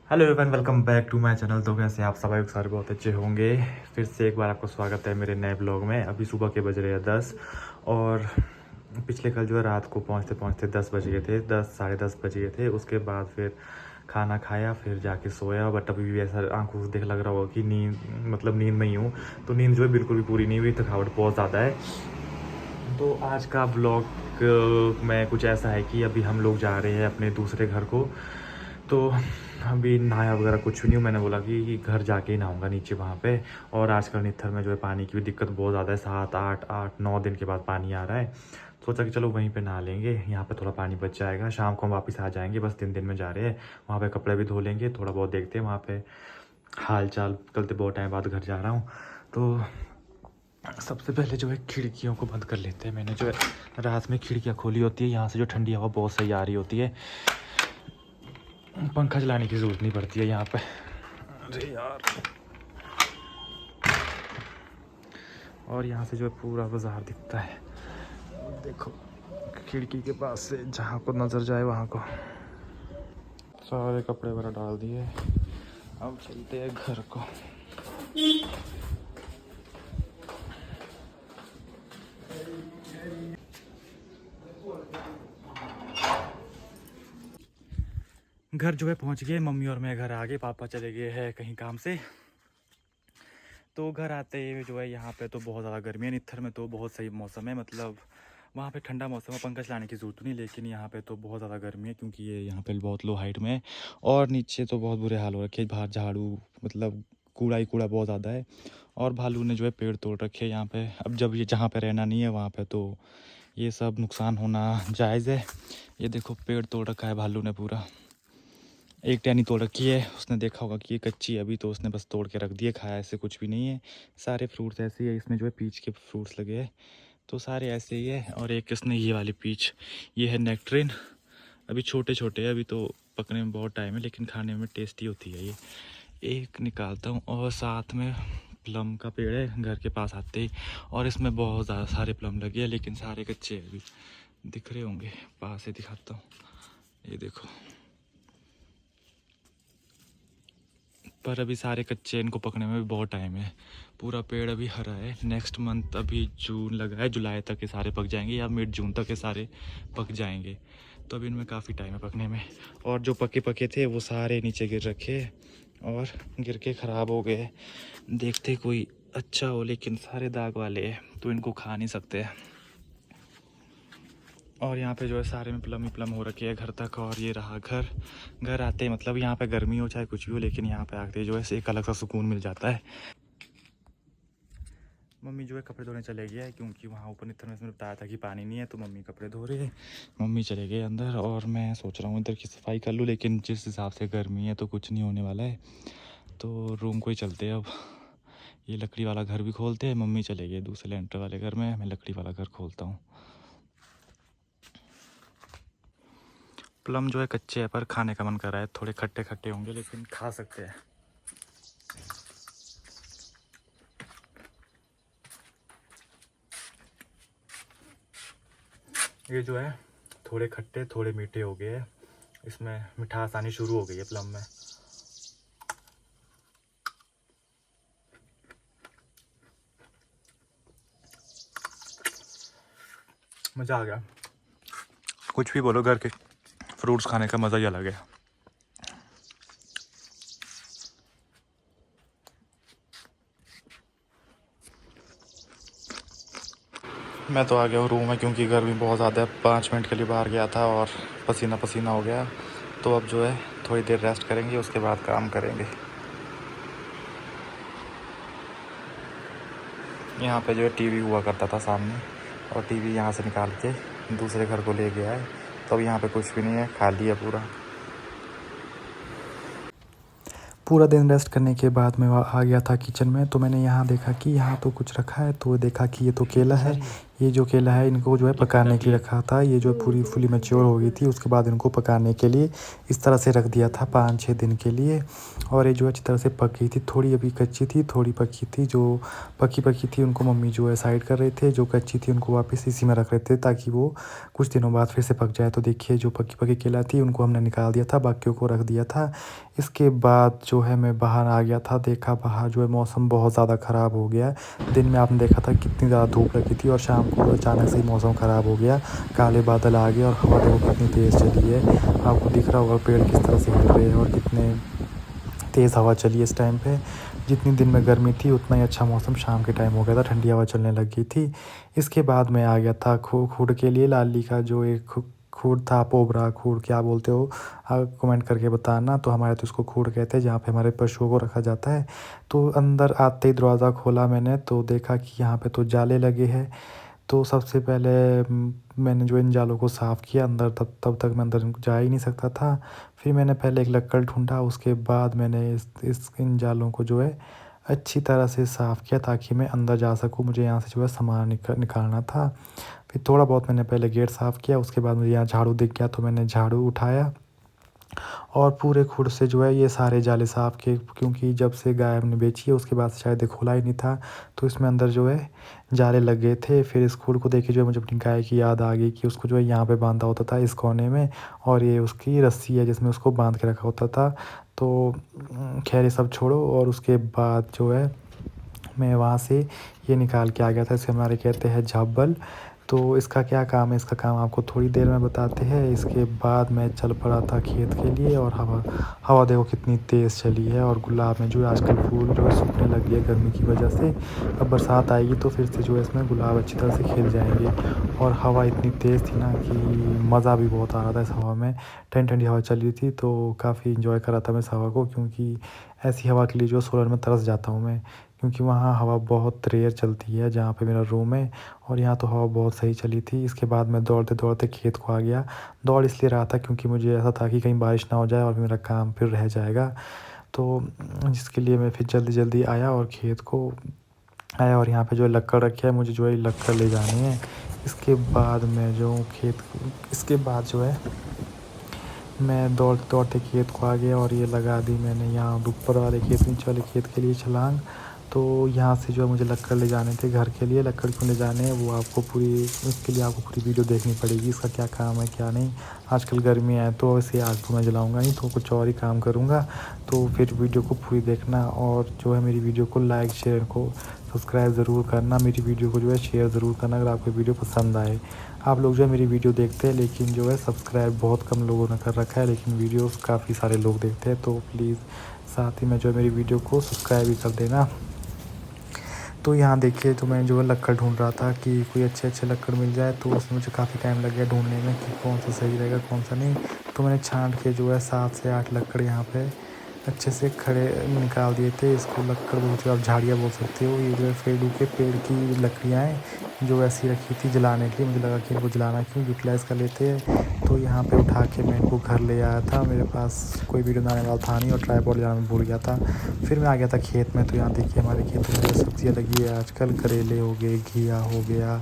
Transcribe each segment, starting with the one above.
Hello everyone, welcome back to my channel. तो कैसे आप सब सारे बहुत अच्छे होंगे। फिर से एक बार आपको स्वागत है मेरे नए ब्लॉग में। अभी सुबह के बज रहे हैं 10 और पिछले कल जो है रात को पहुंचते पहुंचते 10 बज गए थे, 10 साढ़े 10 बज गए थे। उसके बाद फिर खाना खाया, फिर जाके सोया। बट अभी भी ऐसा आंखों से देख लग रहा होगा कि नींद में ही हूँ। तो नींद जो है बिल्कुल भी पूरी नहीं हुई, थकावट बहुत ज़्यादा है। तो आज का ब्लॉग में कुछ ऐसा है कि अभी हम लोग जा रहे हैं अपने दूसरे घर को। तो अभी नहाया वगैरह कुछ भी नहीं हूँ। मैंने बोला कि घर जाके ही नहाऊंगा नीचे वहाँ पे। और आजकल नित्थर में जो है पानी की भी दिक्कत बहुत ज़्यादा है। 7 8 8 9 दिन के बाद पानी आ रहा है। सोचा कि चलो वहीं पे नहा लेंगे, यहाँ पे थोड़ा पानी बच जाएगा। शाम को हम वापस आ जाएंगे, बस 3 दिन में जा रहे हैं। वहाँ पे कपड़े भी धो लेंगे, थोड़ा बहुत देखते हैं वहाँ पे हाल चाल। कल तो बहुत टाइम बाद घर जा रहा हूँ। तो सबसे पहले जो है खिड़कियों को बंद कर लेते हैं। मैंने जो है रात में खिड़कियाँ खोली होती है, यहाँ से जो ठंडी हवा बहुत सही आ रही होती है। पंखा चलाने की ज़रूरत नहीं पड़ती है यहाँ पे। अरे यार, और यहाँ से जो है पूरा बाज़ार दिखता है। देखो खिड़की के पास से जहाँ को नज़र जाए वहाँ को। सारे कपड़े वगैरह डाल दिए, अब चलते हैं घर को। घर जो है पहुँच गए, मम्मी और मैं घर आ गए। पापा चले गए हैं कहीं काम से। तो घर आते ही जो है यहाँ पे तो बहुत ज़्यादा गर्मी है। नित्थर में तो बहुत सही मौसम है, मतलब वहाँ पे ठंडा मौसम है, पंखा चलाने की ज़रूरत नहीं। लेकिन यहाँ पे तो बहुत ज़्यादा गर्मी है क्योंकि ये यहाँ पे बहुत लो हाइट में है। और नीचे तो बहुत बुरे हाल हो रखे हैं, बाहर झाड़ू मतलब कूड़ा ही कूड़ा बहुत ज़्यादा है। और भालू ने जो है पेड़ तोड़ रखे हैं यहाँ पे। अब जब ये जहाँ पे रहना नहीं है वहाँ पे तो ये सब नुकसान होना जायज़ है। ये देखो पेड़ तोड़ रखा है भालू ने पूरा। एक टहनी तोड़ रखी है, उसने देखा होगा कि ये कच्ची है अभी, तो उसने बस तोड़ के रख दिए। खाया ऐसे कुछ भी नहीं है। सारे फ्रूट्स ऐसे ही है, इसमें जो है पीच के फ्रूट्स लगे हैं तो सारे ऐसे ही है। और एक इसने ये वाली पीच, ये है नेक्ट्रिन। अभी छोटे छोटे हैं, अभी तो पकने में बहुत टाइम है, लेकिन खाने में टेस्टी होती है ये। एक निकालता हूँ। और साथ में प्लम का पेड़ है घर के पास आते ही, और इसमें बहुत ज़्यादा सारे प्लम लगे हैं, लेकिन सारे कच्चे हैं। अभी दिख रहे होंगे, पास से दिखाता हूँ, ये देखो। पर अभी सारे कच्चे, इनको पकने में भी बहुत टाइम है। पूरा पेड़ अभी हरा है। नेक्स्ट मंथ, अभी जून लगा है, जुलाई तक ये सारे पक जाएंगे या मिड जून तक ये सारे पक जाएंगे। तो अभी इनमें काफ़ी टाइम है पकने में। और जो पके पके थे वो सारे नीचे गिर रखे और गिर के ख़राब हो गए। देखते कोई अच्छा हो, लेकिन सारे दाग वाले हैं तो इनको खा नहीं सकते। और यहाँ पे जो है सारे में प्लम ही प्लम हो रखे है घर तक। और ये रहा घर। घर आते ही मतलब यहाँ पे गर्मी हो चाहे कुछ भी हो, लेकिन यहाँ पे आते ही जो है एक अलग सा सुकून मिल जाता है। मम्मी जो है कपड़े धोने चले गए हैं क्योंकि वहाँ ऊपर नित्थर में बताया था कि पानी नहीं है, तो मम्मी कपड़े धो रही है। मम्मी चले गए अंदर और मैं सोच रहा हूँ इधर की सफाई कर लूँ, लेकिन जिस हिसाब से गर्मी है तो कुछ नहीं होने वाला है। तो रूम को ही चलते हैं अब। ये लकड़ी वाला घर भी खोलते हैं। मम्मी चले गए दूसरे लेंटर वाले घर में, मैं लकड़ी वाला घर खोलता हूँ। प्लम जो है कच्चे है, पर खाने का मन कर रहा है। थोड़े खट्टे खट्टे होंगे लेकिन खा सकते हैं। ये जो है थोड़े खट्टे थोड़े मीठे हो गए हैं, इसमें मिठास आनी शुरू हो गई है प्लम में। मज़ा आ गया। कुछ भी बोलो, घर के फ्रूट्स खाने का मज़ा ही अलग है। मैं तो आ गया हूँ रूम में क्योंकि गर्मी बहुत ज़्यादा है। 5 मिनट के लिए बाहर गया था और पसीना पसीना हो गया। तो अब जो है थोड़ी देर रेस्ट करेंगे, उसके बाद काम करेंगे। यहाँ पे जो है टीवी हुआ करता था सामने, और टीवी यहाँ से निकाल के दूसरे घर को ले गया है। तो अब यहाँ पे कुछ भी नहीं है, खाली है पूरा। पूरा दिन रेस्ट करने के बाद मैं आ गया था किचन में। तो मैंने यहाँ देखा कि यहाँ तो कुछ रखा है, तो देखा कि ये तो केला है, ये जो केला है इनको जो है पकाने के लिए रखा था। ये जो पूरी फुली मैच्योर हो गई थी, उसके बाद इनको पकाने के लिए इस तरह से रख दिया था 5-6 दिन के लिए। और ये जो अच्छी तरह से पक गई थी, थोड़ी अभी कच्ची थी, थोड़ी पकी थी। जो पकी थी उनको मम्मी जो है साइड कर रहे थे, जो कच्ची थी उनको वापस इसी में रख रहे थे ताकि वो कुछ दिनों बाद फिर से पक जाए। तो देखिए जो पकी केला थी उनको हमने निकाल दिया था, बाकियों को रख दिया था। इसके बाद जो है मैं बाहर आ गया था, देखा बाहर जो है मौसम बहुत ज़्यादा ख़राब हो गया है। दिन में आपने देखा था कितनी ज़्यादा धूप लगी थी और शाम को अचानक से ही मौसम ख़राब हो गया, काले बादल आ गए और हवा देखो कितनी तेज़ चली है। आपको दिख रहा होगा पेड़ किस तरह से हिल रहे हैं और कितने तेज़ हवा चली है इस टाइम पे। जितनी दिन में गर्मी थी उतना ही अच्छा मौसम शाम के टाइम हो गया था, ठंडी हवा चलने लग गई थी। इसके बाद मैं आ गया था खूड़ के लिए। लाली का जो एक खूड़ था, पोबरा खूड़ क्या बोलते हो आप कमेंट करके बताना। तो हमारे तो इसको खूड़ कहते हैं, जहाँ पे हमारे पशुओं को रखा जाता है। तो अंदर आते ही दरवाज़ा खोला मैंने तो देखा कि यहाँ पे तो जाले लगे हैं। तो सबसे पहले मैंने जो इन जालों को साफ़ किया अंदर, तब तक मैं अंदर जा ही नहीं सकता था। फिर मैंने पहले एक लक्कड़ ढूँढा, उसके बाद मैंने इस इन जालों को जो है अच्छी तरह से साफ़ किया ताकि मैं अंदर जा सकूँ। मुझे यहाँ से जो है सामान निकालना था। फिर थोड़ा बहुत मैंने पहले गेट साफ़ किया, उसके बाद मुझे यहाँ झाड़ू दिख गया तो मैंने झाड़ू उठाया और पूरे खुर से जो है ये सारे जाले साफ़ किए, क्योंकि जब से गाय हमने बेची है उसके बाद से शायद ये खोला ही नहीं था। तो इसमें अंदर जो है जाले लग गए थे। फिर इस खुर को देख के जो है मुझे अपनी गाय की याद आ गई कि उसको जो है यहाँ पे बांधा होता था इस कोने में, और ये उसकी रस्सी है जिसमें उसको बांध के रखा होता था। तो खैर ये सब छोड़ो, और उसके बाद जो है मैं वहाँ से ये निकाल के आ गया था। इसे हमारे कहते हैं झाबल। तो इसका क्या काम है, इसका काम आपको थोड़ी देर में बताते हैं। इसके बाद मैं चल पड़ा था खेत के लिए, और हवा देखो कितनी तेज़ चली है। और गुलाब में जो है आजकल फूल जो है सूखने लग गए गर्मी की वजह से। अब बरसात आएगी तो फिर से जो है इसमें गुलाब अच्छी तरह से खिल जाएंगे। और हवा इतनी तेज़ थी ना कि मज़ा भी बहुत आ रहा था इस हवा में। ठंडी ठंडी हवा चल रही थी तो काफ़ी इंजॉय कर रहा था मैं इस हवा को, क्योंकि ऐसी हवा के लिए जो सोलर में तरस जाता हूँ मैं, क्योंकि वहाँ हवा बहुत रेयर चलती है जहाँ पे मेरा रूम है। और यहाँ तो हवा बहुत सही चली थी। इसके बाद मैं दौड़ते दौड़ते खेत को आ गया। दौड़ इसलिए रहा था क्योंकि मुझे ऐसा था कि कहीं बारिश ना हो जाए और मेरा काम फिर रह जाएगा। तो जिसके लिए मैं फिर जल्दी जल्दी आया और खेत को आया, और यहाँ पे जो है लक्कड़ रखी है, मुझे जो है लक्कड़ ले जानी है। इसके बाद मैं जो इसके बाद जो है मैं दौड़ते दौड़ते खेत को आ गया और ये लगा दी मैंने यहाँ ऊपर वाले खेत, नीचे वाले खेत के लिए छलांग। तो यहाँ से जो है मुझे लक्कड़ ले जाने थे घर के लिए। लक्कड़ क्यों ले जाने हैं वो आपको उसके लिए आपको पूरी वीडियो देखनी पड़ेगी, इसका क्या काम है क्या नहीं। आजकल गर्मी है तो वैसे आग तो मैं जलाऊँगा नहीं, तो कुछ और ही काम करूँगा। तो फिर वीडियो को पूरी देखना, और जो है मेरी वीडियो को लाइक शेयर को सब्सक्राइब ज़रूर करना। मेरी वीडियो को जो है शेयर ज़रूर करना अगर आपको वीडियो पसंद आए। आप लोग जो है मेरी वीडियो देखते हैं, लेकिन जो है सब्सक्राइब बहुत कम लोगों ने कर रखा है, लेकिन वीडियोस काफ़ी सारे लोग देखते हैं। तो प्लीज़ साथ ही में जो है मेरी वीडियो को सब्सक्राइब भी कर देना। तो यहाँ देखिए, तो मैं जो है लक्कड़ ढूंढ रहा था कि कोई अच्छे लक्कड़ मिल जाए। तो उसमें मुझे काफ़ी टाइम लग गया ढूंढने में कि कौन सा सही रहेगा कौन सा नहीं। तो मैंने छांट के जो है 7 से 8 लक्कड़ यहाँ पे अच्छे से खड़े निकाल दिए थे। इसको लक्कड़ बोलते हो, आप झाड़ियाँ बोल सकते हो। ये जो है फेडू के पेड़ की लकड़ियाँ हैं जो ऐसी रखी थी जलाने के लिए। मुझे लगा कि इनको जलाना क्यों, यूटिलाइज़ कर लेते हैं। तो यहाँ पे उठा के मैं इनको घर ले आया था। मेरे पास कोई वीडियो बनाने वाला था नहीं और ट्राइपॉड जाना मैं भूल गया था। फिर मैं आ गया था खेत में। तो यहाँ देखिए हमारे खेतों में सब्ज़ियाँ लगी है आजकल। करेले हो गए, घिया हो गया,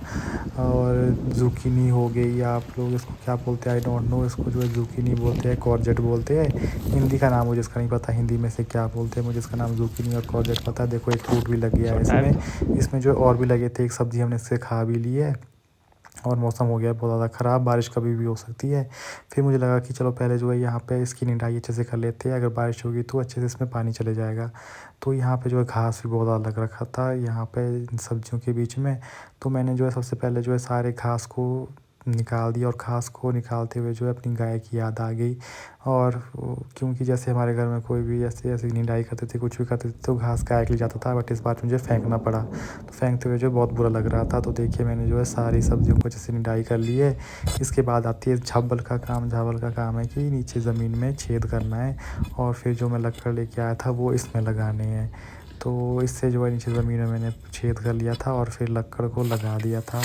और ज़ुकीनी हो गई। आप लोग इसको क्या बोलते हैं आई डोंट नो। इसको जो है ज़ुकीनी बोलते हैं, कॉर्जेट बोलते हैं। हिंदी का नाम मुझे इसका नहीं पता, हिंदी में से क्या बोलते हैं। मुझे इसका नाम ज़ुकीनी और कॉर्जेट पता है। देखो एक फ्रूट भी लग गया है इसमें जो और भी लगे थे। एक सब्ज़ी हमने इससे खा भी ली है। और मौसम हो गया है बहुत ज़्यादा ख़राब, बारिश कभी भी हो सकती है। फिर मुझे लगा कि चलो पहले जो है यहाँ पे इसकी निराई अच्छे से कर लेते हैं, अगर बारिश होगी तो अच्छे से इसमें पानी चले जाएगा। तो यहाँ पे जो है घास भी बहुत ज़्यादा लग रखा था यहाँ पे इन सब्जियों के बीच में। तो मैंने जो है सबसे पहले जो है सारे घास को निकाल दिया, और घास को निकालते हुए जो है अपनी गाय की याद आ गई। और क्योंकि जैसे हमारे घर में कोई भी ऐसे निराई करते थे, कुछ भी करते थे, तो घास गाय के लिए जाता था। बट इस बार मुझे फेंकना पड़ा, तो फेंकते हुए जो बहुत बुरा लग रहा था। तो देखिए मैंने जो है सारी सब्जियों को जैसे निराई कर ली है। इसके बाद आती है झावल का काम। झावल का काम है कि नीचे ज़मीन में छेद करना है, और फिर जो मैं लक्कड़ लेके आया था वो इसमें लगाने हैं। तो इससे जो है नीचे ज़मीन में मैंने छेद कर लिया था और फिर लक्कड़ को लगा दिया था।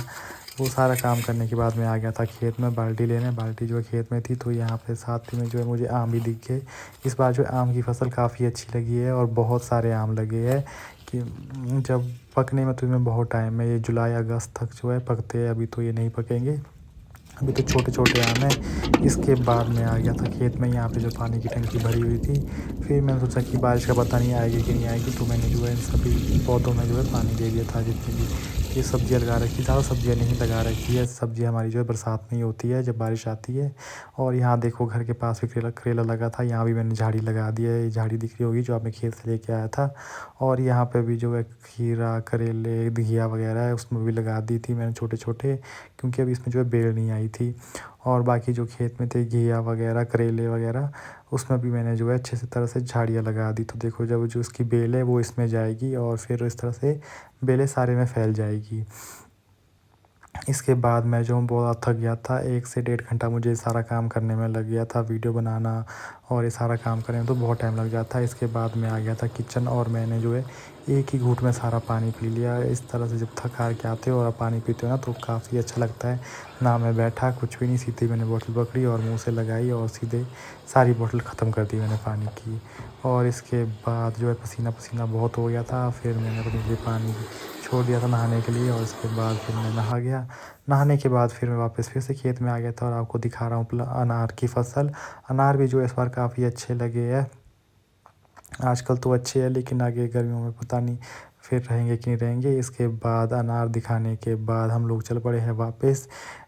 वो सारा काम करने के बाद मैं आ गया था खेत में बाल्टी लेने। बाल्टी जो है खेत में थी, तो यहाँ पे साथ ही में जो है मुझे आम भी दिख गए। इस बार जो है आम की फ़सल काफ़ी अच्छी लगी है और बहुत सारे आम लगे हैं कि जब पकने में तो इनमें बहुत टाइम है। ये जुलाई अगस्त तक जो है पकते हैं, अभी तो ये नहीं पकेंगे, अभी तो छोटे-छोटे आम हैं। इसके बाद मैं आ गया था खेत में, यहाँ पे जो पानी की टंकी भरी हुई थी। फिर मैंने सोचा कि बारिश का पता नहीं आएगी कि नहीं आएगी, तो मैंने जो है इन सभी पौधों में जो है पानी दे दिया था। जितनी भी ये सब्जियाँ लगा रखी, ज़्यादा सब्जियाँ नहीं लगा रखी है। सब्जियाँ हमारी जो है बरसात में ही होती है जब बारिश आती है। और यहाँ देखो घर के पास भी करेला लगा था, यहाँ भी मैंने झाड़ी लगा दी है। ये झाड़ी दिख रही होगी जो आपने खेत से लेके आया था। और यहाँ पे भी जो है खीरा, करेले, घिया वगैरह है उसमें भी लगा दी थी मैंने छोटे-छोटे, क्योंकि अभी इसमें जो है बेल नहीं आई थी। और बाकी जो खेत में थे घिया वगैरह, करेले वगैरह, उसमें भी मैंने जो है अच्छे से तरह से झाड़ियाँ लगा दी। तो देखो जब जो उसकी बेल है वो इसमें जाएगी और फिर इस तरह से बेलें सारे में फैल जाएगी। इसके बाद मैं जो हूँ बहुत थक गया था, 1 से डेढ़ घंटा मुझे सारा काम करने में लग गया था। वीडियो बनाना और ये सारा काम करने में तो बहुत टाइम लग जाता है। इसके बाद मैं आ गया था किचन और मैंने जो है एक ही घूँट में सारा पानी पी लिया। इस तरह से जब थक हार के आते हो और आप पानी पीते हो ना तो काफ़ी अच्छा लगता है। ना मैं बैठा कुछ भी नहीं, सीधे मैंने बोतल पकड़ी और मुँह से लगाई और सीधे सारी बोतल ख़त्म कर दी मैंने पानी की। और इसके बाद जो है पसीना-पसीना बहुत हो गया था। फिर मैंने अपने लिए पानी छोड़ दिया था नहाने के लिए और इसके बाद फिर मैं नहा गया। नहाने के बाद फिर मैं वापस फिर से खेत में आ गया था और आपको दिखा रहा हूँ अनार की फ़सल। अनार भी जो है इस बार काफ़ी अच्छे लगे हैं। आजकल तो अच्छे हैं लेकिन आगे गर्मियों में पता नहीं फिर रहेंगे कि नहीं रहेंगे। इसके बाद अनार दिखाने के बाद हम लोग चल पड़े हैं वापस।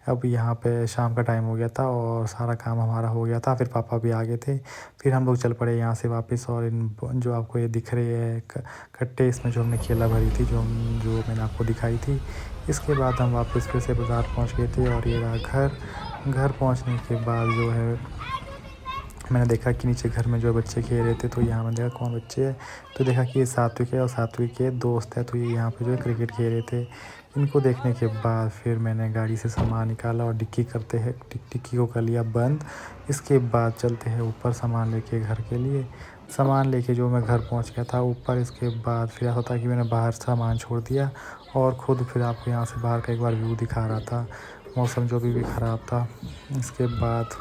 अब यहाँ पे शाम का टाइम हो गया था और सारा काम हमारा हो गया था। फिर पापा भी आ गए थे। फिर हम लोग चल पड़े यहाँ से वापस और इन जो आपको ये दिख रहे हैं कट्टे, इसमें जो हमने केला भरी थी जो मैंने आपको दिखाई थी। इसके बाद हम वापस फिर से बाज़ार पहुँच गए थे और ये रहा घर। घर पहुँचने के बाद जो है मैंने देखा कि नीचे घर में जो बच्चे खेल रहे थे, तो यहाँ मैंने देखा कौन बच्चे हैं, तो देखा कि ये सात्विक है और सात्विक के दोस्त है। तो ये यहाँ पे जो है क्रिकेट खेल रहे थे। इनको देखने के बाद फिर मैंने गाड़ी से सामान निकाला और डिक्की करते हैं डिक्की को कर लिया बंद। इसके बाद चलते हैं ऊपर सामान लेके घर के लिए। सामान लेके जो मैं घर पहुँच गया था ऊपर। इसके बाद फिर ऐसा होता कि मैंने बाहर सामान छोड़ दिया और ख़ुद फिर आपको यहाँ से बाहर का एक बार व्यू दिखा रहा था। मौसम जो भी ख़राब था। इसके बाद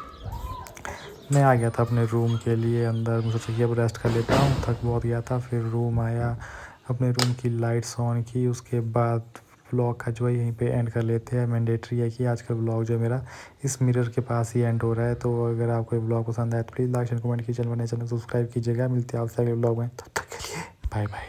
मैं आ गया था अपने रूम के लिए अंदर। मुझे सोचा कि अब रेस्ट कर लेता हूँ, थक बहुत गया था। फिर रूम आया, अपने रूम की लाइट्स ऑन की। उसके बाद व्लॉग का जो है यहीं पे एंड कर लेते हैं। मैंडेटरी है कि आज का व्लॉग जो है मेरा इस मिरर के पास ही एंड हो रहा है। तो अगर आपको ये व्लॉग पसंद आए तो प्लीज़ लाइक एंड कमेंट कीजिए, चैनल सब्सक्राइब कीजिएगा। मिलते हैं आपसे अगले व्लॉग में, तब तक के लिए बाय बाय।